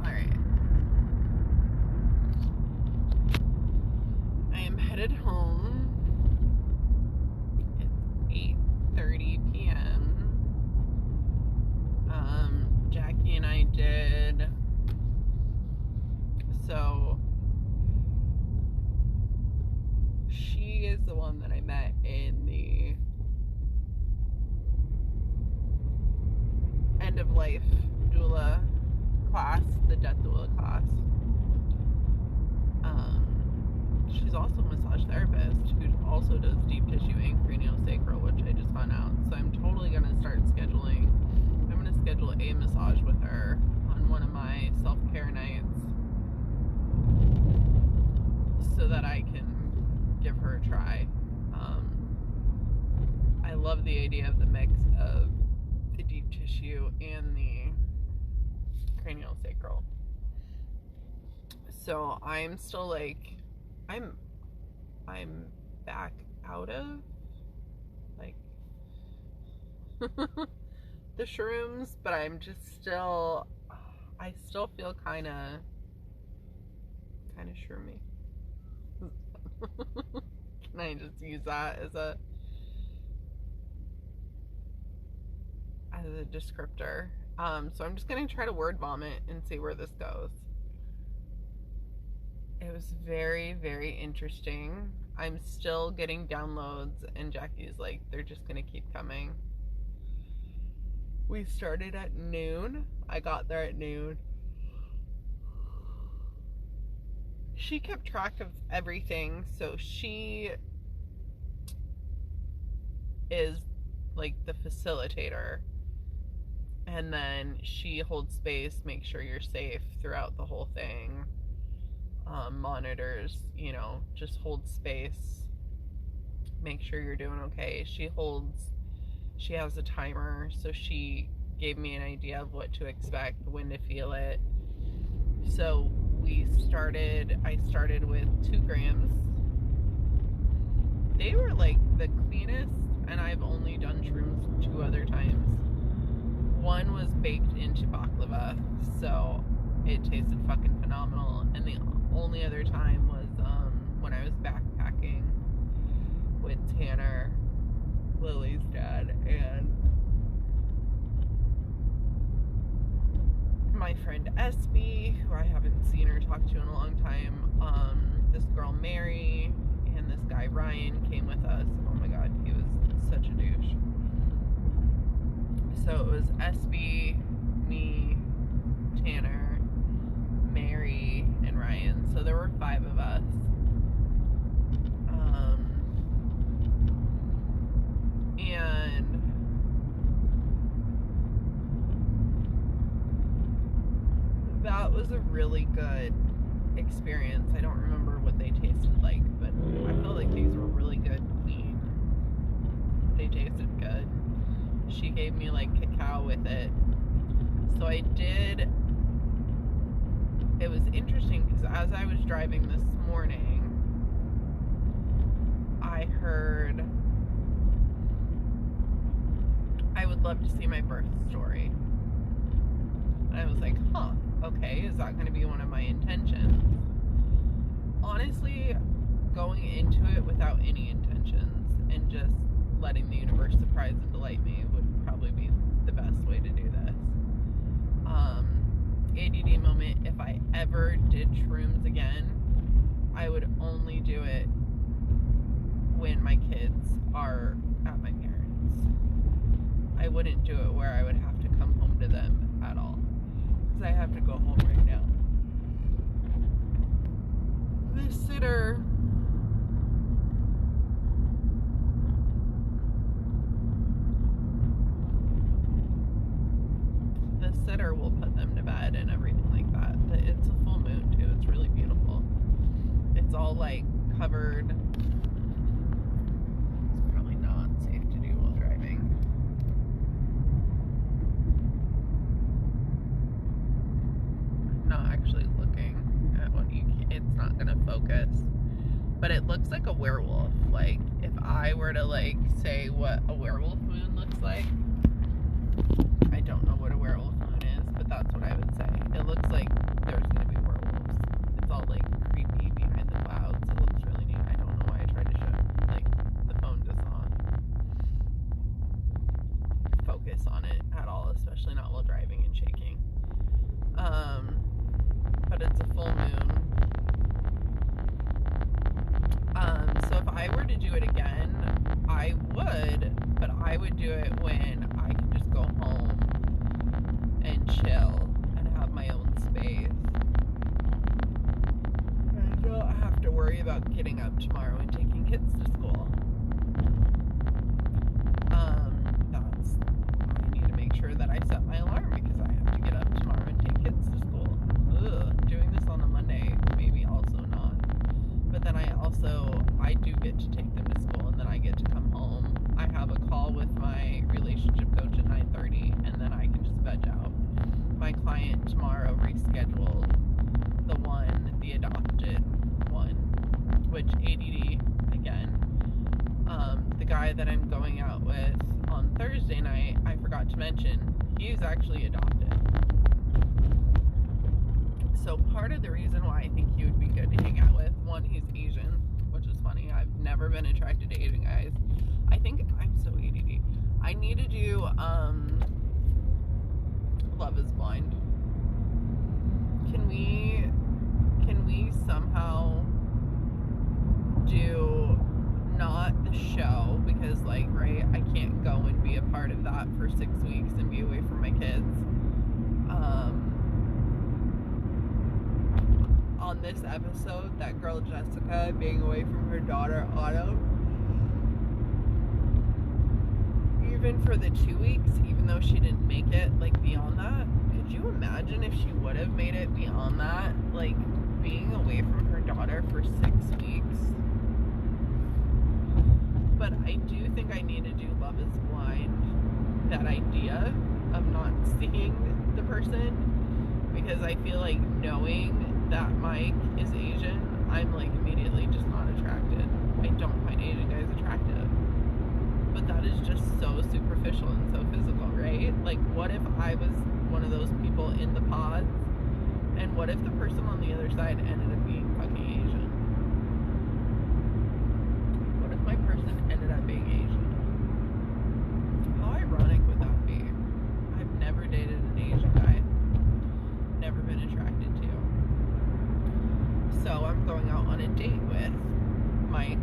Alright. I am headed home. It's 8:30 p.m. Jackie and I did. So, she is the one that I met in the end of life doula class, the death doula class. She's also a massage therapist who also does deep tissue and craniosacral, which I just found out. So I'm totally going to start scheduling. I'm going to schedule a massage with her on one of my self-care nights so that I can give her a try. I love the idea of the mix of the deep tissue and the craniosacral. So I'm still like, I'm back out of like the shrooms, but I'm just still, I still feel kind of shroomy. Can I just use that as a descriptor? So I'm just gonna try to word vomit and see where this goes. It was very, very interesting. I'm still getting downloads, and Jackie's like, they're just gonna keep coming. We started at noon. I got there at noon. She kept track of everything, so she is like the facilitator, and then she holds space, makes sure you're safe throughout the whole thing, monitors, just holds space, make sure you're doing okay. She has a timer, so she gave me an idea of what to expect, when to feel it. So I started with 2 grams. They were like the cleanest, and I've only done shrooms 2 other times. One was baked into baklava, so it tasted fucking phenomenal. And the only other time was when I was backpacking with Tanner, Lily's dad, and my friend Espy, who I haven't seen or talked to in a long time. This girl Mary and this guy Ryan came with us. Oh my god, he was such a douche. So it was Espy, me, Tanner, Mary, and Ryan. So there were 5 of us. And that was a really good experience. I don't remember what they tasted like, but I felt like these were really good, clean. They tasted good. She gave me like cacao with it. So I did. It was interesting because as I was driving this morning, I heard, I would love to see my birth story. And I was like, huh, okay, is that going to be one of my intentions? Honestly, going into it without any intentions and just letting the universe surprise and delight me would probably be the best way to do this. ADD moment, if I ever did shrooms again, I would only do it when my kids are at my parents'. I wouldn't do it where I would have to come home to them at all. Because I have to go home right now. The sitter will put them to bed and everything like that. It's a full moon too. It's really beautiful. It's all like covered. It's probably not safe to do while driving. I'm not actually looking at what it's not gonna focus. But it looks like a werewolf. Like if I were to like say what a werewolf moon looks like, I don't know what a werewolf moon is, but that's what I would say. It looks like full moon. So if I were to do it again, I would, but I would do it when I can just go home and chill and have my own space. I don't have to worry about getting up tomorrow and taking kids to school. I need to make sure that I set my alarm because I have to get up tomorrow and take kids to school. Doing this on a Monday, maybe also not. But then I do get to take them to school, and then I get to come home. I have a call with my relationship coach at 9:30, and then I can just veg out. My client tomorrow rescheduled the adopted one, which ADD again. The guy that I'm going out with on Thursday night, I forgot to mention, he's actually adopted. So part of the reason why I think he would be good to hang out with, one, he's Asian, which is funny. I've never been attracted to Asian guys. I think I'm so ADD. I need to do Love is Blind. Can we somehow do not the show, because like, right, I can't go and be a part of that for 6 weeks and be away from my kids. On this episode, that girl Jessica being away from her daughter Autumn, even for the 2 weeks, even though she didn't make it like beyond that, could you imagine if she would have made it beyond that, like being away from her daughter for 6 weeks? But I do think I need to do Love is Blind, that idea of not seeing the person, because I feel like knowing that Mike is Asian, I'm like immediately just not attracted. I don't find Asian guys attractive. But that is just so superficial and so physical, right? Like, what if I was one of those people in the pods, and what if the person on the other side ended up being fucking Asian? What if my person ended up being Asian? How ironic would that be? I've never dated an Asian guy. Never been attracted to. So I'm going out on a date with Mike,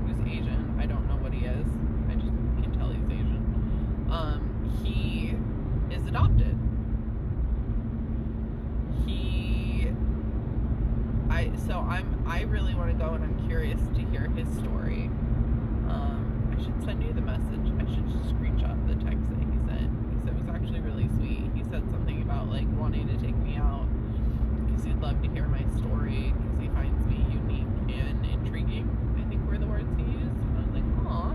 who's Asian. I don't know what he is. I just can tell he's Asian. He is adopted. I really want to go, and I'm curious to hear his story. I should send you the message. I should just screenshot the text that he sent, because it was actually really sweet. He said something about like wanting to take me out because he'd love to hear my story, because he finds me unique and intriguing, I think were the words he used. And I was like, aw.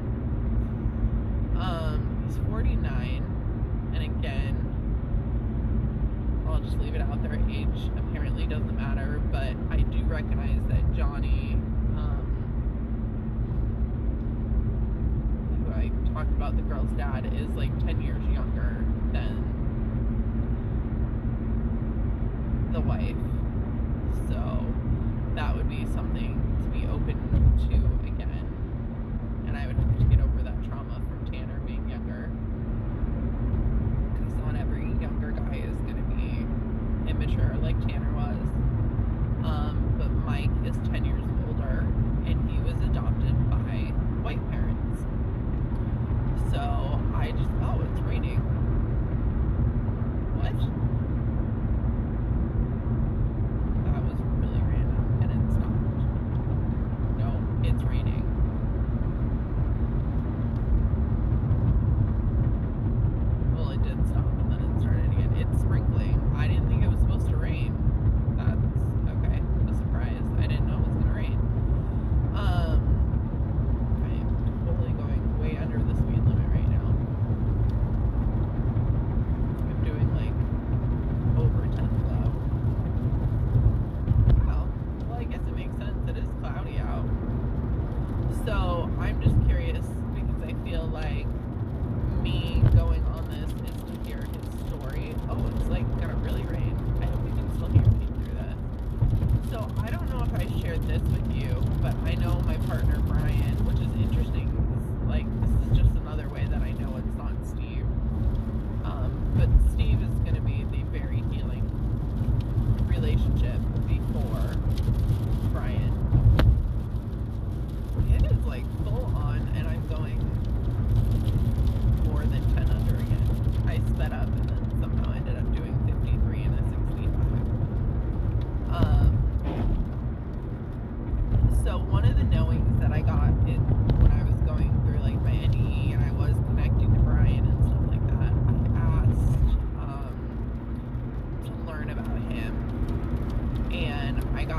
He's 49, and again, I'll just leave it out there. Age apparently doesn't matter, but I do recognize that Johnny, who I talked about, the girl's dad, is like 10 years younger than the wife. So that would be something to be open to again. And I would have to get over that trauma from Tanner being younger, because not every younger guy is going to be immature like Tanner was. But Mike is 10 years older, and he was adopted by white parents. So I just, oh, it's raining. What? That was really random, and it stopped. No, it's raining. Well, it did stop, and then it started again. It's sprinkling. I didn't think it was supposed to rain. That's okay. A surprise. I didn't know it was gonna rain. I am totally going way under the speed limit right now. I'm doing like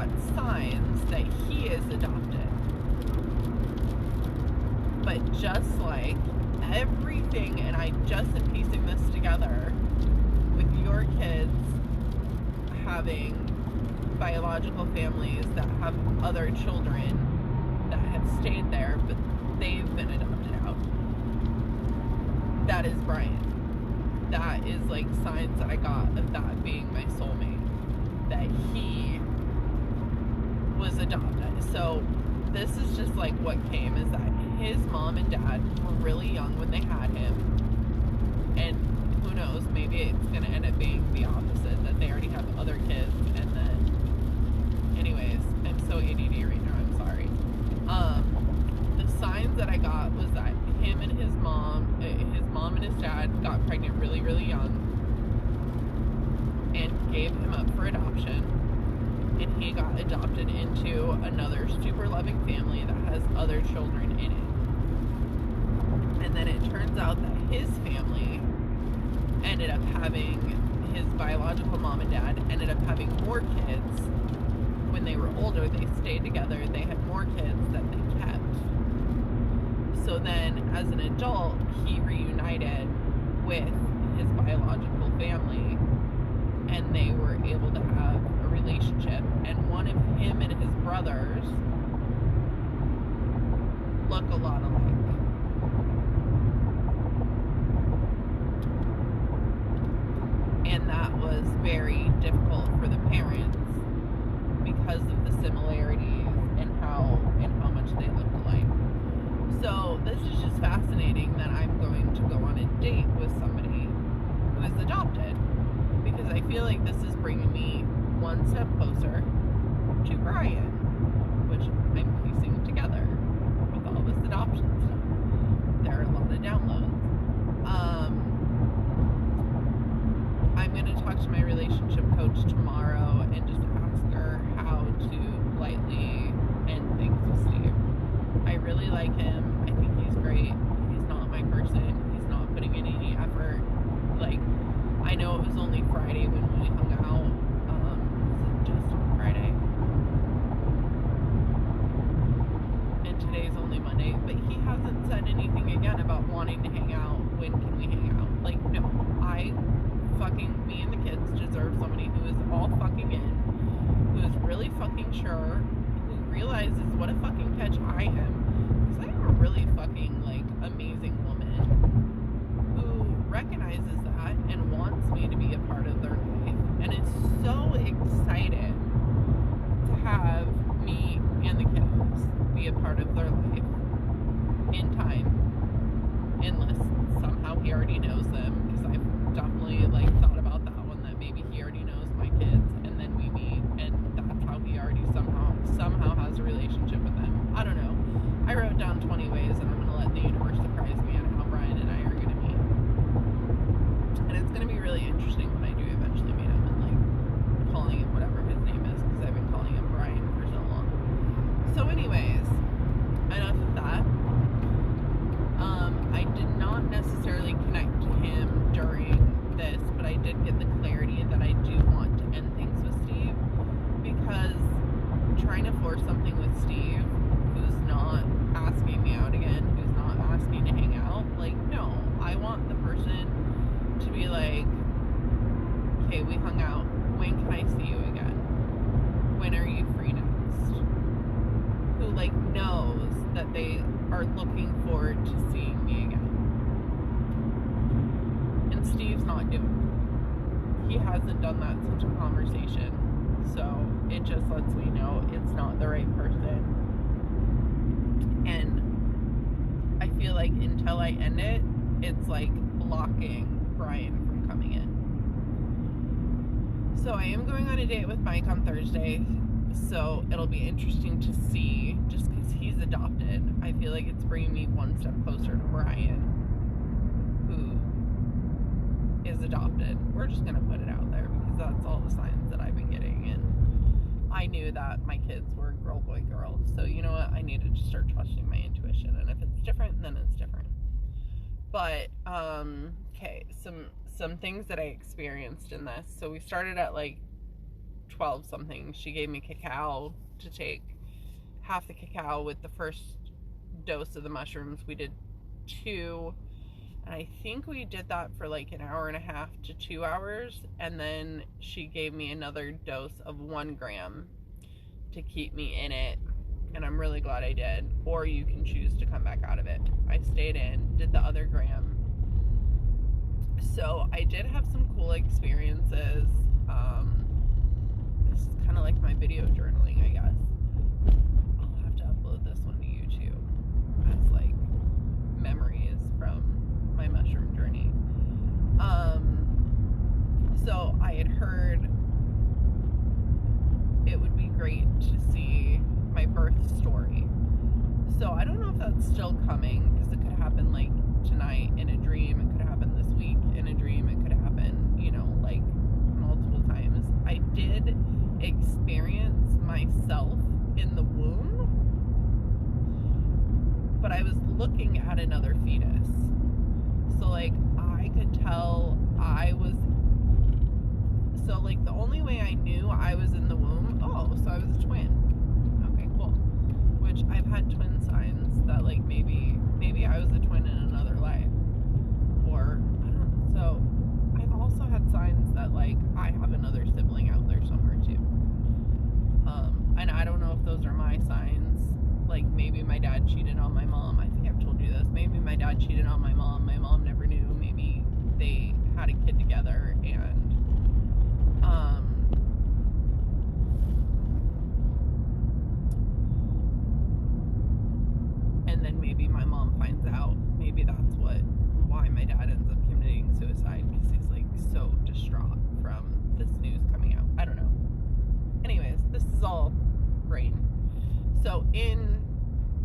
got signs that he is adopted. But just like everything, and I just am piecing this together with your kids having biological families that have other children that have stayed there, but they've been adopted out. That is Brian. That is like signs that I got of that being my soulmate, that he was adopted. So this is just like what came, is that his mom and dad were really young when they had him, and who knows, maybe it's going to end up being the opposite, that they already have other kids, and then, anyways, I'm so ADD right now, I'm sorry. The signs that I got was that him and his mom and his dad got pregnant really, really young, and gave him up for adoption, and he got adopted into another super loving family that has other children in it. And then it turns out that his family ended up having, his biological mom and dad ended up having more kids. When they were older, they stayed together, they had more kids that they kept. So then, as an adult, he reunited with his biological family, and they were able to have a relationship. And one of him and his brothers look a lot alike. And that was very difficult for the parents because of the similarities and how much they looked alike. So this is just fascinating that I'm going to go on a date with somebody who is adopted, because I feel like this is bringing me one step closer to Brian, which I'm piecing together with all this adoption stuff. There are a lot of downloads. I'm going to talk to my relationship coach tomorrow and just ask her how to politely end things with Steve. I really like him. I think he's great. He's not my person. He's not putting in any effort. Like, I know it was only Friday when we hung out. Was it just on Friday? And today's only Monday. But he hasn't said anything again about wanting to hang out. When can we hang out? Like, no. Me and the kids deserve somebody who is all fucking in, who is really fucking sure, who realizes what a fucking catch I am. Because I am a really fucking, like, amazing woman who recognizes that and wants me to be a part of their life, and is so excited to have me and the kids be a part of their life in time, unless somehow he already knows them, because I've definitely, like, thought about that one, that maybe he already knows my kids, and then we meet, and that's how he already somehow has a relationship with them. I don't know. I wrote down 20 ways, and I'm going to let the universe surprise me on how Brian and I are going to meet. And it's going to be really interesting when I do eventually meet him, and, like, calling him whatever his name is, because I've been calling him Brian for so long. So anyways, enough of that. I did not necessarily connect to him during this, but I did get the clarity that I do want to end things with Steve, because trying to force something with Steve, who's not asking me out again, who's not asking to hang out, like, no, I want the person to be like, okay, we hung out, when can I see you again? When are you free next? Who, like, knows that they are looking forward to seeing me again. And Steve's not doing it. He hasn't done that since our conversation. So it just lets me know it's not the right person. And I feel like until I end it, it's like blocking Brian from coming in. So I am going on a date with Mike on Thursday. So it'll be interesting to see, just because he's adopted. I feel like it's bringing me one step closer to Brian, who is adopted. We're just going to put it out there, because that's all the signs that I've been getting. And I knew that my kids were girl, boy, girl. So you know what? I needed to start trusting my intuition. And if it's different, then it's different. But, okay, some things that I experienced in this. So we started at like 12 something, she gave me cacao to take half the cacao with the first dose of the mushrooms. We did 2, and I think we did that for like an hour and a half to 2 hours, and then she gave me another dose of 1 gram to keep me in it, and I'm really glad I did. Or you can choose to come back out of it. I stayed in, did the other gram. So I did have some cool experiences. This is kind of like my video journaling, I guess. I'll have to upload this one to YouTube as like memories from my mushroom journey. So I had heard it would be great to see my birth story. So I don't know if that's still coming, because it could happen like tonight in a dream, it could happen this week in a dream, it could happen, you know, like multiple times. I did experience myself in the womb, but I was looking at another fetus. So like I could tell I was, so like the only way I knew I was in the womb, so I was a twin. Okay, cool. Which I've had twin signs that like maybe I was a twin in another life. Or I don't know. So I've also had signs that like I have another sibling out there somewhere too. And I don't know if those are my signs. Like maybe my dad cheated on my mom. I think I've told you this. Maybe my dad cheated on my mom. My mom never knew. Maybe they had a kid together, and then maybe my mom finds out. Maybe that's why my dad ends up committing suicide, because he's like so distraught from this news coming out. I don't know. Anyways, this is all brain. So in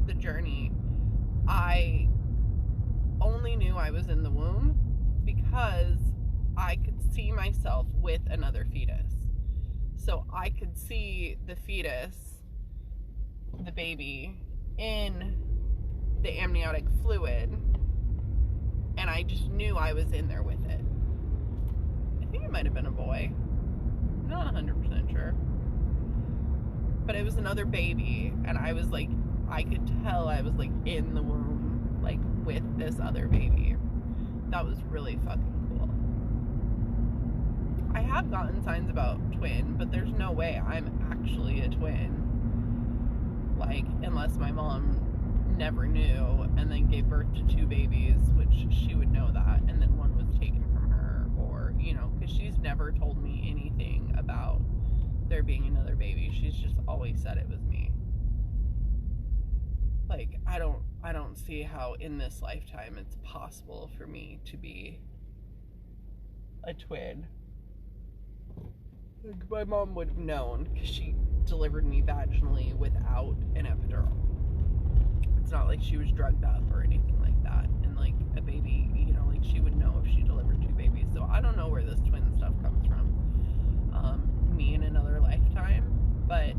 the journey, I only knew I was in the womb because I could see myself with another fetus. So I could see the fetus, the baby, in the amniotic fluid, and I just knew I was in there with it. I think it might have been a boy. I'm not 100% sure. But it was another baby, and I was like, I could tell I was like in the womb, like with this other baby. That was really fucking cool. I have gotten signs about twin, but there's no way I'm actually a twin. Like, unless my mom never knew and then gave birth to 2 babies, which she would know that, and then one was taken from her, or, you know, because she's never told me anything about there being another baby. She's just always said it was me. Like, I don't see how in this lifetime it's possible for me to be a twin. Like, my mom would have known, because she delivered me vaginally without an epidural. It's not like she was drugged up or anything like that. And like a baby, you know, like she would know if she delivered 2 babies. So I don't know where this twin stuff comes from. Me in another lifetime. But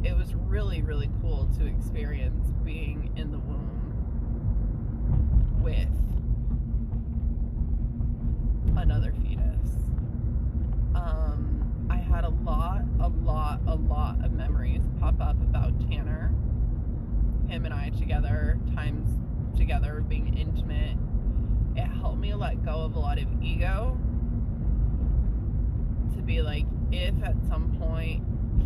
it was really, really cool to experience being in the womb with another fetus. I had a lot of memories pop up about Tanner. Him and I together, times together, being intimate. It helped me let go of a lot of ego. To be like, if at some point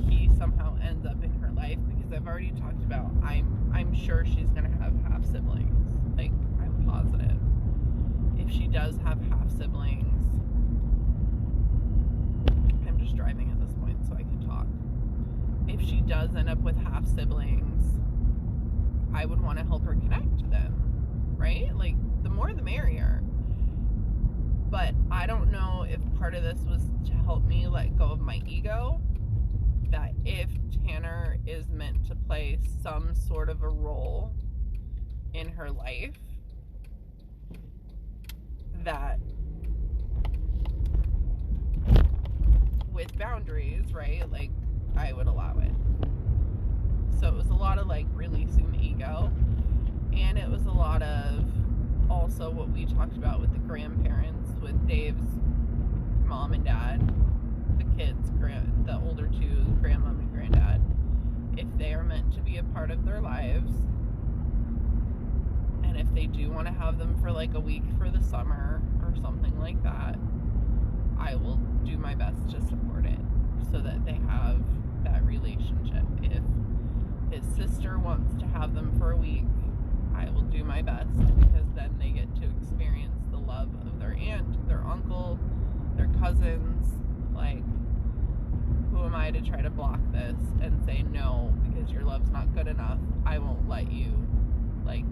he somehow ends up in her life, because I've already talked about, I'm sure she's gonna have half siblings. Like, I'm positive. If she does have half siblings, I'm just driving at this point so I can talk. If she does end up with half siblings, I would want to help her connect to them, right? Like, the more the merrier. But I don't know if part of this was to help me let go of my ego, that if Tanner is meant to play some sort of a role in her life, that with boundaries, right, like, I would allow it. So it was a lot of like releasing the ego, and it was a lot of also what we talked about with the grandparents, with Dave's mom and dad, the kids want to be a part of their lives, and if they do want to have them for like a week for the summer or something like that, I will do my best to support it so that they have that relationship. If his sister wants to have them for a week, I will do my best, because then they get to experience the love of their aunt, their uncle, their cousins. Like, who am I to try to block this and say no, because your love's not good enough, I won't let you, like,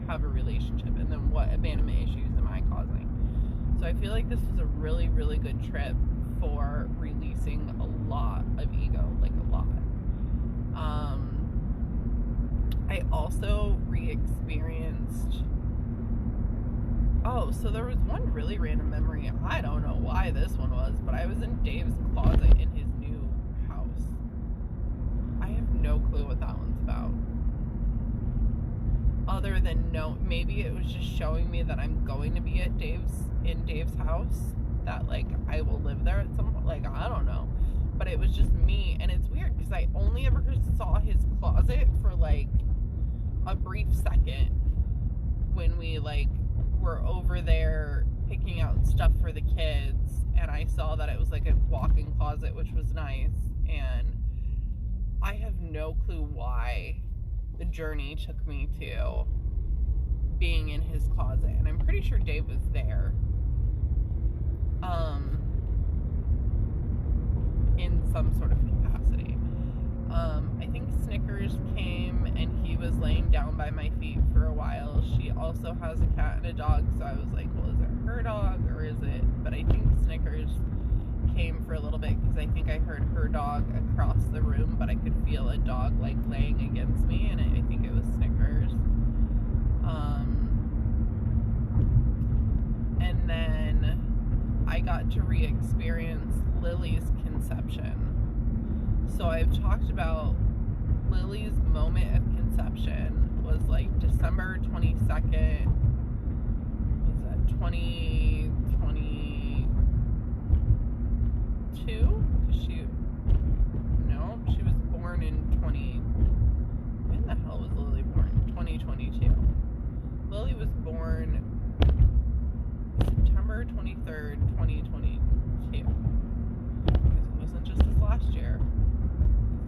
have a relationship, and then what abandonment issues am I causing? So I feel like this was a really, really good trip for releasing a lot of ego, like a lot. I also re-experienced, so there was one really random memory. I don't know why this one was, but I was in Dave's closet in his new house. I have no clue what that one's about. Other than maybe it was just showing me that I'm going to be in Dave's house, that like I will live there at some point. Like, I don't know, but it was just me. And it's weird because I only ever saw his closet for like a brief second when we like were over there picking out stuff for the kids, and I saw that it was like a walk-in closet, which was nice. And I have no clue why the journey took me to being in his closet, and I'm pretty sure Dave was there in some sort of capacity. I think Snickers came and he was laying down by my feet for a while. She also has a cat and a dog, so I was like, well, is it her dog or is it? But I think Snickers came for a little bit because I think I heard her dog across the room, but I could feel a dog like laying against me, and I think it was Snickers. And then I got to re-experience Lily's conception. So I've talked about Lily's moment of conception was like December 22nd, was that 2022? She was born in when the hell was Lily born? 2022. Lily was born September 23rd, 2022. Because it wasn't just this last year.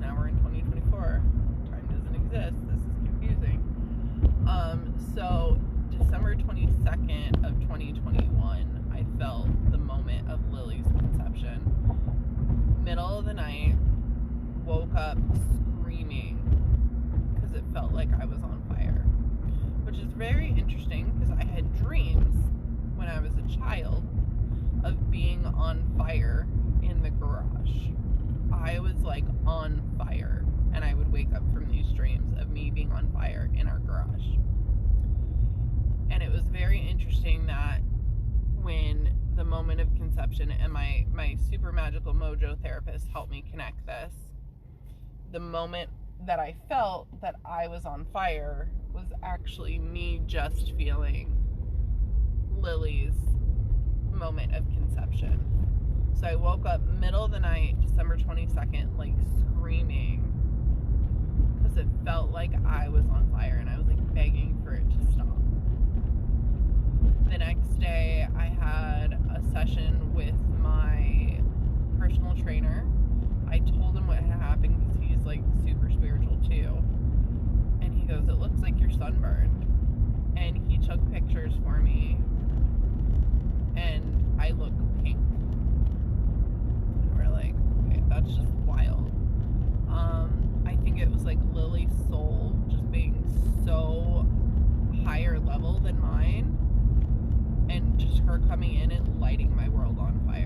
Now we're in 2024. Time doesn't exist. This is confusing. So December 22nd of 2021, I felt the moment of Lily's conception. Middle of the night, woke up screaming because it felt like I was on fire, which is very interesting because I had dreams when I was a child of being on fire in the garage. I was like on fire, and I would wake up from these dreams of me being on fire in our garage. And it was very interesting that when the moment of conception, and my super magical mojo therapist helped me connect this, the moment that I felt that I was on fire was actually me just feeling Lily's moment of conception. So I woke up middle of the night, December 22nd, like screaming because it felt like I was on fire, and I was like begging for it to stop. The next day I had a session with my personal trainer. I told him what had happened because he's like super spiritual too. And he goes, it looks like you're sunburned. And he took pictures for me, and I look pink. And we're like, okay, that's just wild. I think it was like Lily's soul just being so higher level than mine, and just her coming in and lighting my world on fire.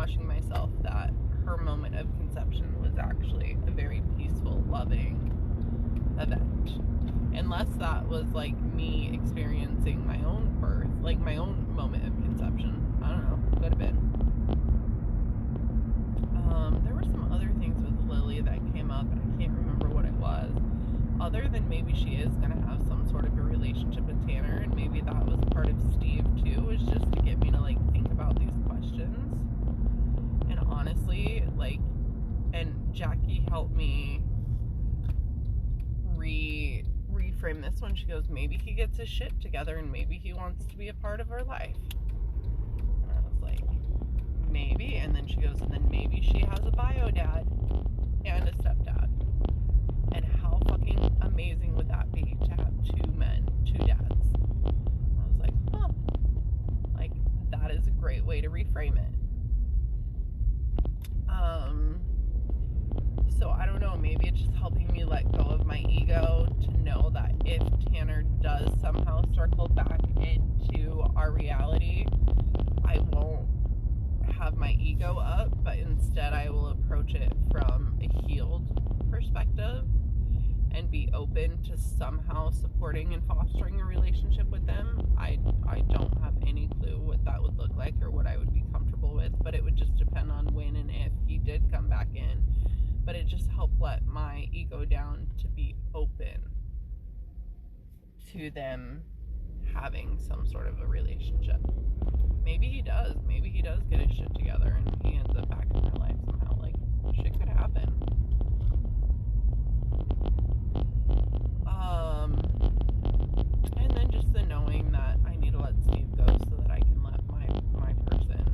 brainwashing myself that her moment of conception was actually a very peaceful, loving event. Unless that was like me experiencing my own birth, like my own moment of conception. I don't know. Could have been. There were some other things with Lily that came up, and I can't remember what it was. Other than maybe she is going to have some sort of a relationship with Tanner, and maybe that was part of Steve too, was just to get me to like think about these questions. And honestly, like, and Jackie helped me reframe this one. She goes, maybe he gets his shit together and maybe he wants to be a part of her life. And I was like, maybe. And then she goes, and then maybe she has a bio dad and a stepdad. And how fucking amazing would that be to have two men, two dads? I was like, huh. Like, that is a great way to reframe it. So I don't know, maybe it's just helping me let go of my ego to know that if Tanner does somehow circle back into our reality, I won't have my ego up, but instead I will approach it from a healed perspective and be open to somehow supporting and fostering a relationship with them. I don't have any clue what that would look like or what I would be comfortable with, but it would just depend on when and if he did come back in. But it just helped let my ego down to be open to them having some sort of a relationship. Maybe he does. Maybe he does get his shit together and he ends up back in my life somehow. Like, shit could happen. And then just the knowing that I need to let Steve go so that I can let my person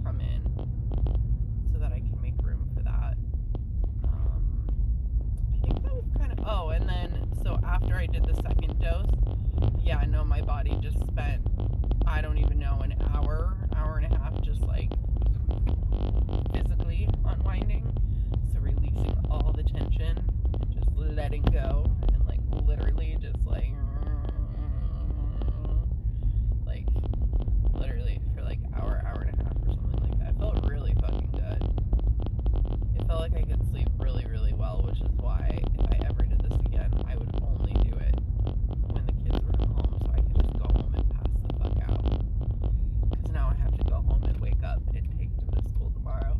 come in, so that I can make room for that. I think that was kind of, oh, and then, so after I did the second dose, yeah, no, my body just spent, I don't even know, an hour and a half just like physically unwinding. So releasing all the tension, just letting go, and like literally just like literally for like hour and a half or something like that. It felt really fucking good. It felt like I could sleep really, really well, which is why if I ever did this again, I would only do it when the kids were at home, so I could just go home and pass the fuck out. Because now I have to go home and wake up and take them to school tomorrow.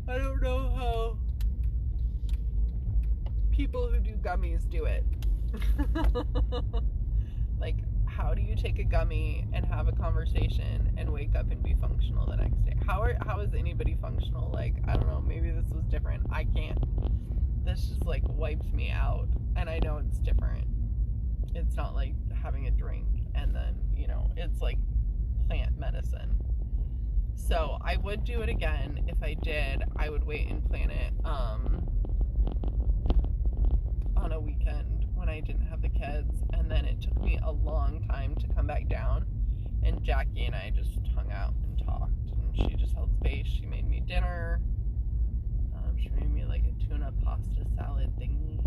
I don't know how people who do gummies do it. Like, how do you take a gummy and have a conversation and wake up and be functional the next day? How is anybody functional? Like, I don't know, maybe this was different. I can't. This just like wipes me out, and I know it's different. It's not like having a drink and then, you know, it's like plant medicine. So I would do it again. If I did, I would wait and plan it on a weekend when I didn't have the kids, and then it took me a long time to come back down, and Jackie and I just hung out and talked, and she just held space. She made me dinner. She made me like a tuna pasta salad thingy,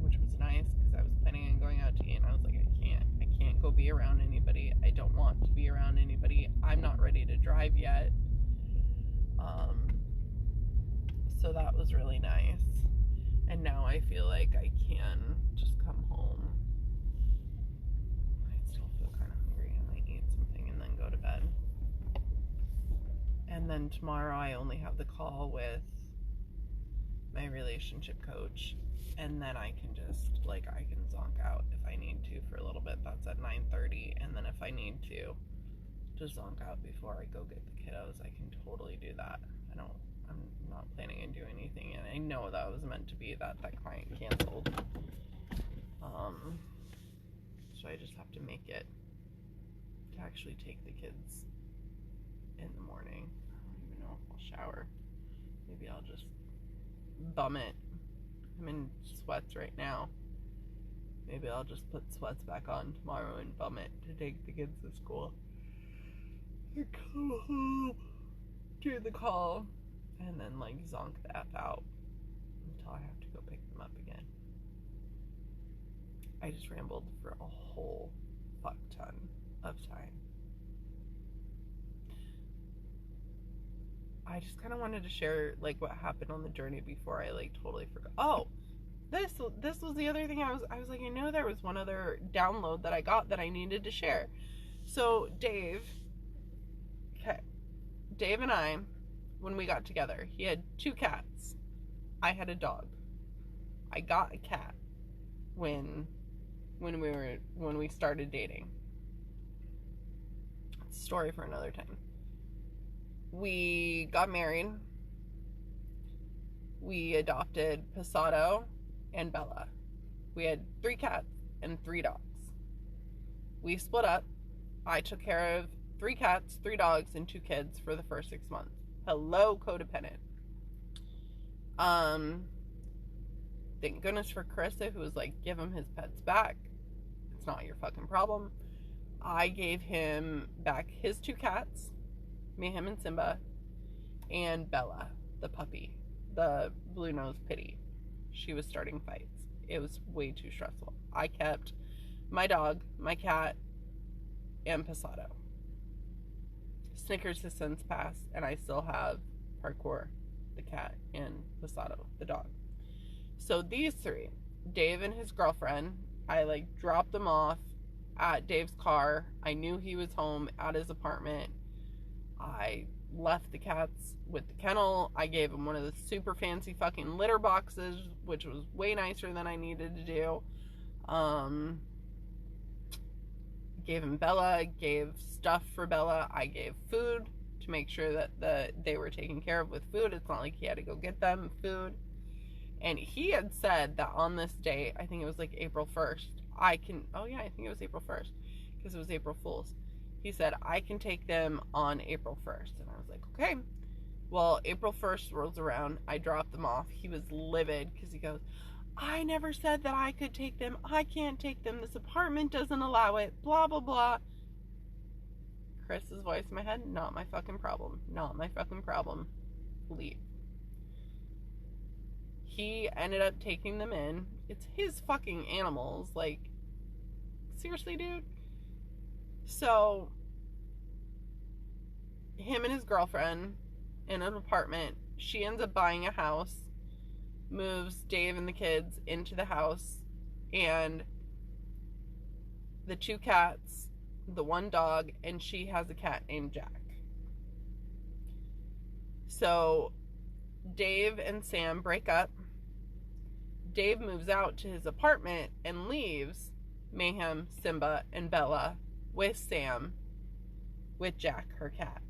which was nice because I was planning on going out to eat, and I was like, I can't go be around anybody. I don't want to be around anybody. I'm not ready to drive yet. So that was really nice. And now I feel like I can just come home. I still feel kind of hungry. I might eat something and then go to bed. And then tomorrow I only have the call with my relationship coach. And then I can just, like, I can zonk out if I need to for a little bit. That's at 9:30. And then if I need to just zonk out before I go get the kiddos, I can totally do that. I'm not planning on doing anything, and I know that was meant to be that client canceled. So I just have to make it to actually take the kids in the morning. I don't even know if I'll shower. Maybe I'll just bum it. I'm in sweats right now. Maybe I'll just put sweats back on tomorrow and bum it to take the kids to school. And come home, do the call, and then like zonk the F out until I have to go pick them up again. I just rambled for a whole fuck ton of time. I just kind of wanted to share like what happened on the journey before I like totally forgot. Oh, this was the other thing I was like, I know there was one other download that I got that I needed to share. So Dave and I, when we got together, he had 2 cats. I had a dog. I got a cat when we started dating. Story for another time. We got married. We adopted Passato and Bella. We had 3 cats and 3 dogs. We split up. I took care of 3 cats, 3 dogs, and 2 kids for the first 6 months. Hello, codependent. Thank goodness for Carissa, who was like, give him his pets back. It's not your fucking problem. I gave him back his 2 cats, Mayhem and Simba, and Bella, the puppy, the blue nose pitty. She was starting fights. It was way too stressful. I kept my dog, my cat, and Passato. Snickers has since passed, and I still have Parkour, the cat, and Passato, the dog. So these 3, Dave and his girlfriend, I like dropped them off at Dave's car. I knew he was home at his apartment. I left the cats with the kennel. I gave him one of the super fancy fucking litter boxes, which was way nicer than I needed to do. Gave him Bella, gave stuff for Bella. I gave food to make sure that they were taken care of with food. It's not like he had to go get them food. And he had said that on this day, I think it was like April 1st, I think it was April 1st, because it was April Fool's. He said, I can take them on April 1st. And I was like, okay. Well, April 1st rolls around. I dropped them off. He was livid because he goes, I never said that I could take them. I can't take them. This apartment doesn't allow it. Blah, blah, blah. Chris's voice in my head, not my fucking problem. Not my fucking problem. Leave. He ended up taking them in. It's his fucking animals. Like, seriously, dude? So, him and his girlfriend in an apartment. She ends up buying a house, moves Dave and the kids into the house, and the 2 cats, the 1 dog, and she has a cat named Jack. So, Dave and Sam break up. Dave moves out to his apartment and leaves Mayhem, Simba, and Bella with Sam, with Jack, her cat.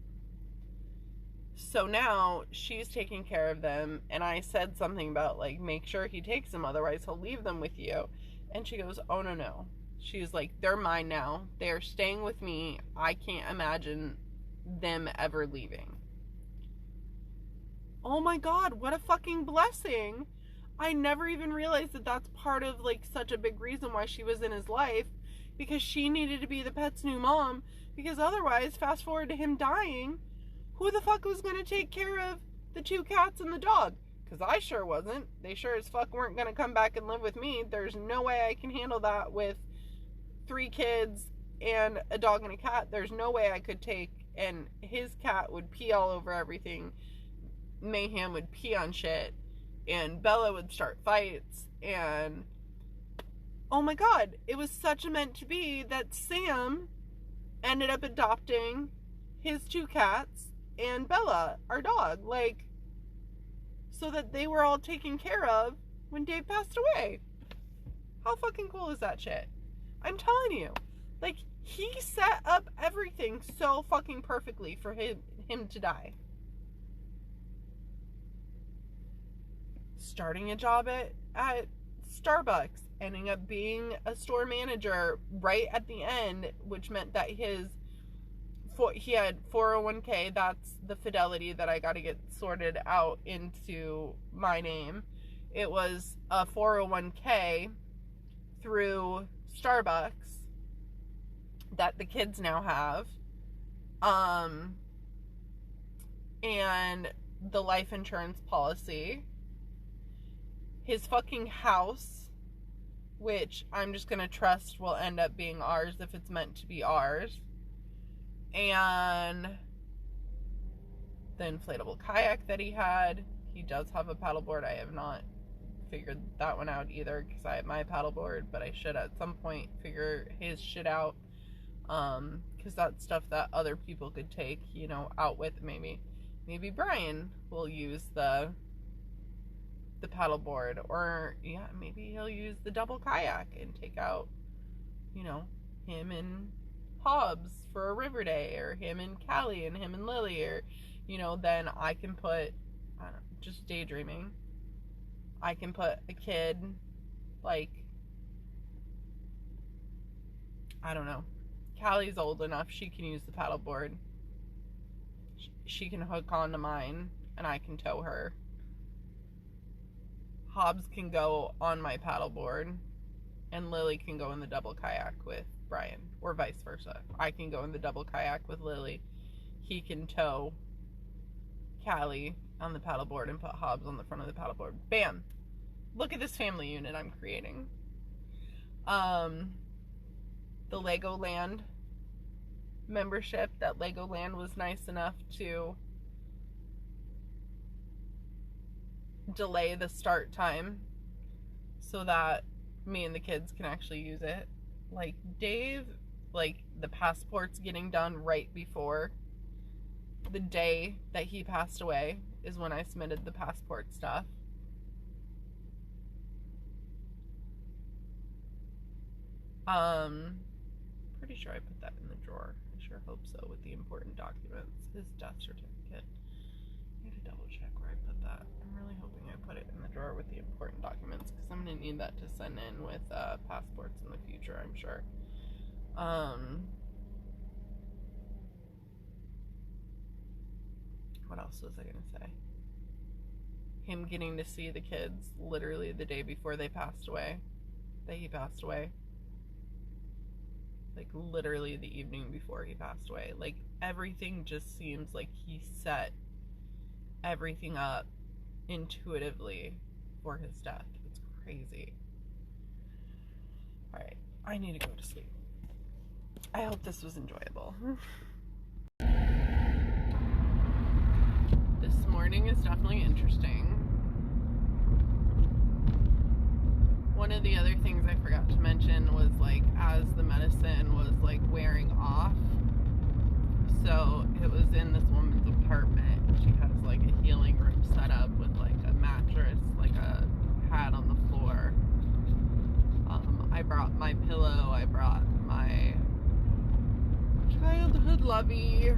So now she's taking care of them, and I said something about, like, make sure he takes them, otherwise he'll leave them with you. And she goes, oh, no. She's like, they're mine now. They're staying with me. I can't imagine them ever leaving. Oh my God, what a fucking blessing. I never even realized that that's part of, like, such a big reason why she was in his life, because she needed to be the pet's new mom, because otherwise, fast forward to him dying, who the fuck was going to take care of the 2 cats and the dog? Because I sure wasn't. They sure as fuck weren't going to come back and live with me. There's no way I can handle that with 3 kids and a dog and a cat. There's no way I could take, and his cat would pee all over everything. Mayhem would pee on shit, and Bella would start fights, and oh my God, it was such a meant to be that Sam ended up adopting his 2 cats and Bella, our dog, like, so that they were all taken care of when Dave passed away. How fucking cool is that shit? I'm telling you, like, he set up everything so fucking perfectly for him to die. Starting a job at Starbucks, ending up being a store manager right at the end, which meant that he had 401k. That's the Fidelity that I got to get sorted out into my name. It was a 401k through Starbucks that the kids now have. And the life insurance policy. His fucking house, which I'm just going to trust will end up being ours if it's meant to be ours. And the inflatable kayak that he had. He does have a paddleboard. I have not figured that one out either because I have my paddleboard, but I should at some point figure his shit out, because that's stuff that other people could take, you know, out with. Maybe Brian will use the paddleboard, or yeah, maybe he'll use the double kayak and take out, you know, him and Hobbs for a river day, or him and Callie and him and Lily, or, you know, then I can put, I don't know, just daydreaming, I can put a kid, like, I don't know, Callie's old enough, she can use the paddleboard. She can hook onto mine, and I can tow her. Hobbs can go on my paddleboard, and Lily can go in the double kayak with Brian, or vice versa. I can go in the double kayak with Lily. He can tow Callie on the paddleboard and put Hobbs on the front of the paddleboard. Bam! Look at this family unit I'm creating. The Legoland membership, that Legoland was nice enough to delay the start time so that me and the kids can actually use it. Like, Dave, like, the passport's getting done right before the day that he passed away is when I submitted the passport stuff. Pretty sure I put that in the drawer. I sure hope so, with the important documents. His death certificate. I need to double check where I put that. I'm really hoping I put it in the drawer with the important documents, because I'm going to need that to send in with passports in the future, I'm sure. What else was I going to say? Him getting to see the kids literally the day before they passed away. That he passed away. Like, literally the evening before he passed away. Like, everything just seems like he set everything up intuitively for his death. It's crazy. Alright, I need to go to sleep. I hope this was enjoyable. This morning is definitely interesting. One of the other things I forgot to mention was, like, as the medicine was, like, wearing off, so it was in this woman's apartment. She has, like, a healing room set up with, like, a mattress, like a pad on the floor. I brought my pillow, I brought my childhood lovey,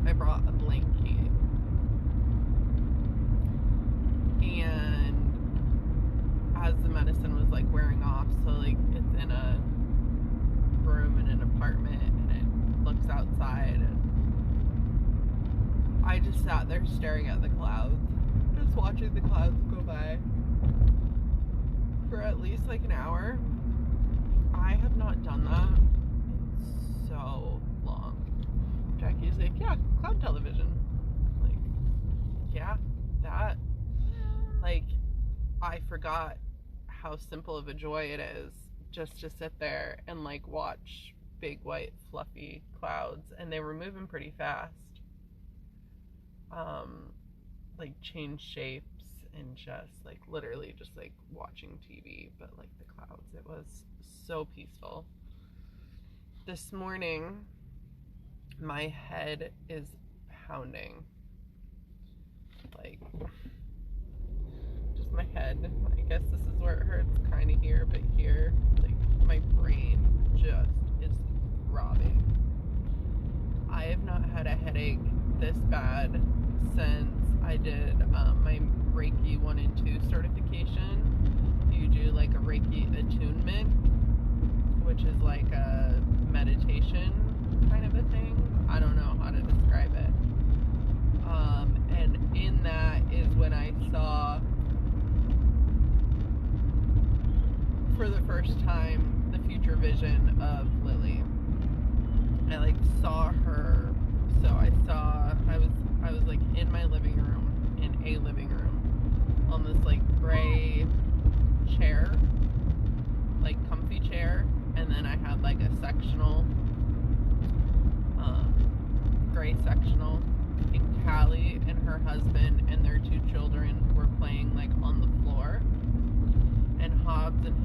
I brought a blanket. And as the medicine was, like, wearing off, so, like, it's in a room in an apartment, and it looks outside, and I just sat there staring at the clouds, just watching the clouds go by for at least, like, an hour. I have not done that in so long. Jackie's like, yeah, cloud television. Like, yeah, that. Like, I forgot how simple of a joy it is just to sit there and, like, watch big white fluffy clouds, and they were moving pretty fast. Like, change shapes and just, like, literally just, like, watching TV, but, like, the clouds. It was so peaceful. This morning, my head is pounding. Like, just my head. I guess this is where it hurts, kind of here, but here, like, my brain just is throbbing. I have not had a headache this bad since I did my Reiki 1 and 2 certification. You do, like, a Reiki attunement, which is like a meditation kind of a thing. I don't know how to describe it. And in that is when I saw, for the first time, the future vision of Lily. I, like, saw her. So I was like in my living room, in a living room, on this, like, gray chair, like, comfy chair, and then I had, like, a sectional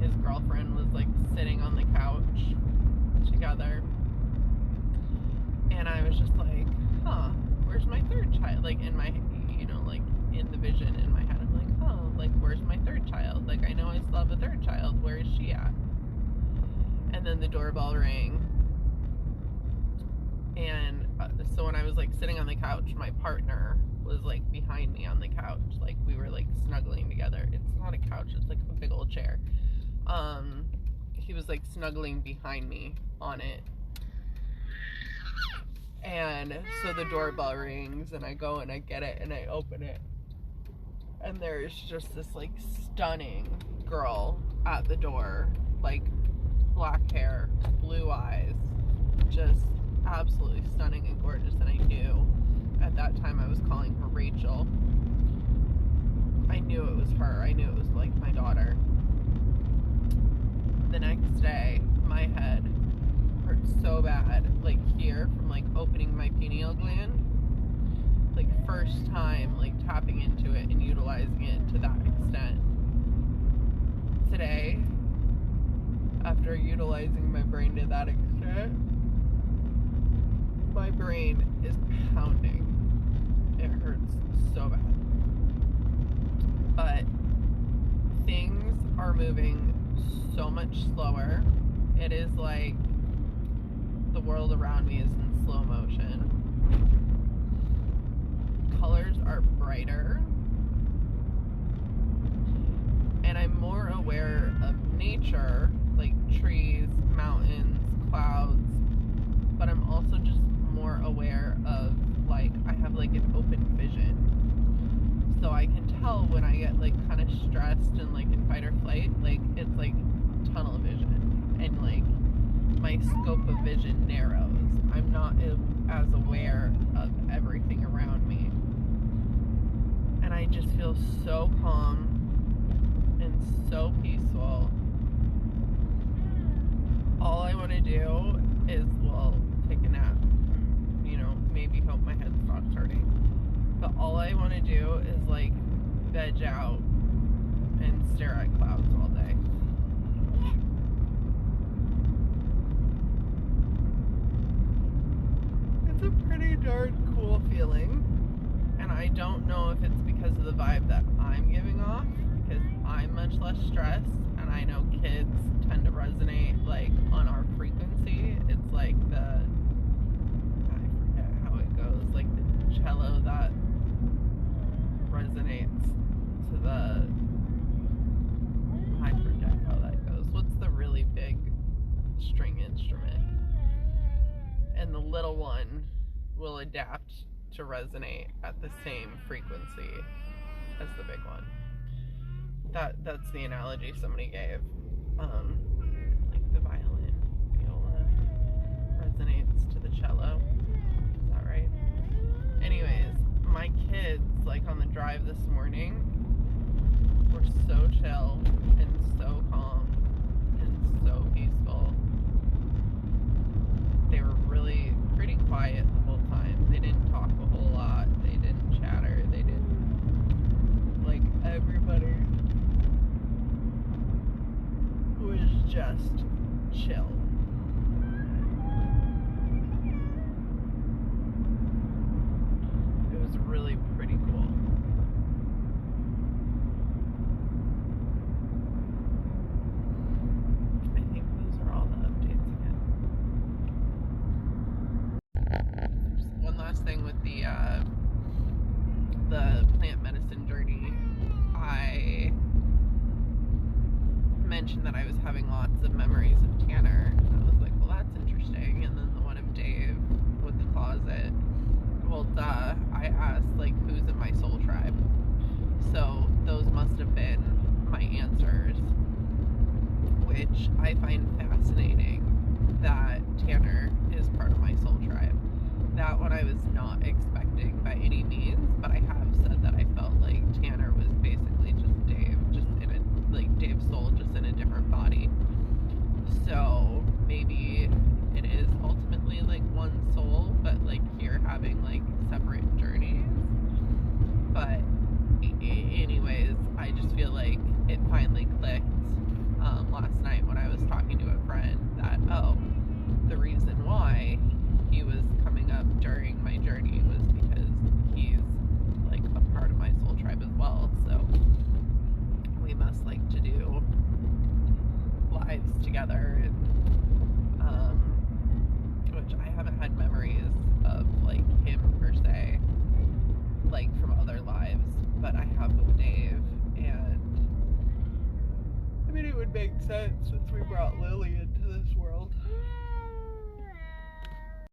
his girlfriend was like sitting on the couch together, and I was just like, huh, where's my third child? Like in my, like in the vision in my head, I'm like, oh, like where's my third child? Like I know I still have a third child. Where is she at? And then the doorbell rang, and so when I was like sitting on the couch, my partner was like behind me on the couch, like we were like snuggling together. It's not a couch, it's like a big old chair. He was like snuggling behind me on it, and so the doorbell rings, and I go and I get it and I open it, and there's just this like stunning girl at the door, like black hair, blue eyes, just absolutely stunning and gorgeous. And I knew at that time I was calling her Rachel. I knew it was her. I knew it was like my daughter. The next day, my head hurt so bad, like here, from like opening my pineal gland. Like first time like tapping into it and utilizing it to that extent. Today, after utilizing my brain to that extent, my brain is pounding. It hurts so bad. But things are moving so much slower. It is like the world around me is in slow motion. Colors are brighter. And I'm more aware of nature, like trees, mountains, clouds. But I'm also just more aware of, like, I have like an open vision. So I can tell when I get like kind of stressed and like in fight or flight, like it's like tunnel vision, and like my scope of vision narrows. I'm not as aware of everything around me, and I just feel so calm and so peaceful. All I want to do is, well, take a nap, maybe hope my head stops hurting. But all I want to do is like veg out and stare at clouds all day. It's a pretty darn cool feeling, and I don't know if it's because of the vibe that I'm giving off, because I'm much less stressed, and I know kids tend to resonate like on our frequency. It's like I forget how it goes, like the cello that resonates to the, I forget how that goes. What's the really big string instrument? And the little one will adapt to resonate at the same frequency as the big one. That's the analogy somebody gave. Like the violin, viola resonates to the cello. Is that right? Anyways, my kids, like on the drive this morning, were so chill and so calm and so peaceful. They were really pretty quiet the whole time. They didn't talk a whole lot. They didn't chatter. They didn't, like, everybody was just chill. It was really pretty cool. I think those are all the updates again. Just one last thing with the plant medicine journey. I mentioned that I was having lots of memories of Tanner, and I was like, well, that's interesting. And then the one of Dave with the closet. Well, duh, I asked, like, who's in my soul tribe? So those must have been my answers, which I find fascinating that Tanner is part of my soul tribe. That one I was not expecting by any means, but I have said that I felt like Tanner was basically just Dave, just in a, like, Dave's soul, just in a different body. So maybe it is ultimately like one soul, but like here having like separate journeys. But anyways, I just feel like it finally clicked since we brought Lily into this world.